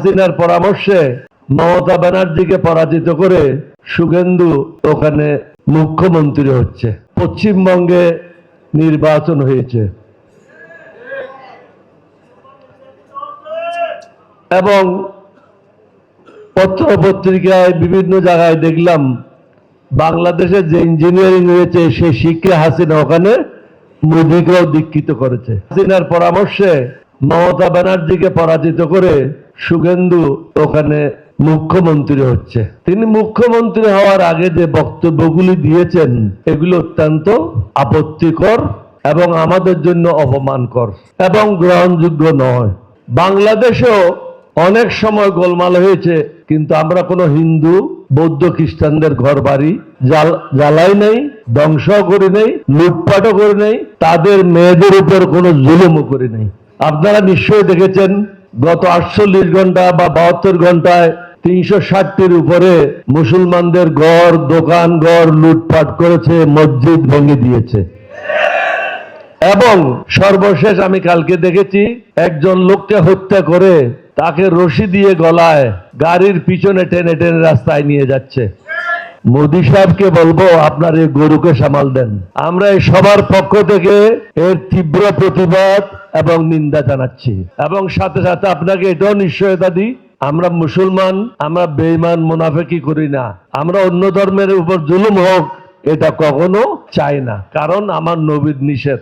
হাসিনার পরামর্শে মমতা ব্যানার্জিকে পরাজিত করে শুভেন্দু ওখানে মুখ্যমন্ত্রী হচ্ছে। পশ্চিমবঙ্গে নির্বাচন হয়েছে এবং পত্র পত্রিকায় বিভিন্ন জায়গায় দেখলাম বাংলাদেশে যে ইঞ্জিনিয়ারিং হয়েছে সে শিক্ষা হাসিনা ওখানে মোদীকেও দীক্ষিত করেছে। হাসিনার পরামর্শে মমতা ব্যানার্জিকে পরাজিত করে শুভেন্দু ওখানে মুখ্যমন্ত্রী হচ্ছে। তিনি মুখ্যমন্ত্রী হওয়ার আগে যে বক্তব্যগুলি দিয়েছেন এগুলো অত্যন্ত আপত্তিকর এবং আমাদের জন্য অপমানকর এবং গ্রহণযোগ্য নয়। বাংলাদেশেও অনেক সময় গোলমাল হয়েছে, কিন্তু আমরা কোনো হিন্দু বৌদ্ধ খ্রিস্টানদের ঘর বাড়ি জ্বালাই নাই, ধ্বংস করি নাই, লুটপাটও করি নাই, তাদের মেয়েদের উপর কোনো জুলুমও করি নাই। আপনারা নিশ্চয়ই দেখেছেন গত 48 ঘন্টা বা 72 ঘন্টায় 360টির উপরে মুসলমানদের ঘর দোকান ঘর লুটপাট করেছে, মসজিদ ভেঙে দিয়েছে। এবং সর্বশেষ আমি কালকে দেখেছি একজন লোককে হত্যা করে তাকে রশি দিয়ে গলায় গাড়ির পিছনে টেনে টেনে রাস্তায় নিয়ে যাচ্ছে। মোদী সাহেবকে বলবো আপনার এই গরুকে সামাল দেন। আমরা এই সবার পক্ষ থেকে এর তীব্র প্রতিবাদ এবং নিন্দা জানাচ্ছি এবং সাথে সাথে আপনাকে এটাও নিশ্চয়তা দিই, আমরা মুসলমান, আমরা বেঈমান মুনাফিকি করি না। আমরা অন্য ধর্মের উপর জুলুম হোক এটা কখনো চাই না, কারণ আমার নবীর নিষেধ।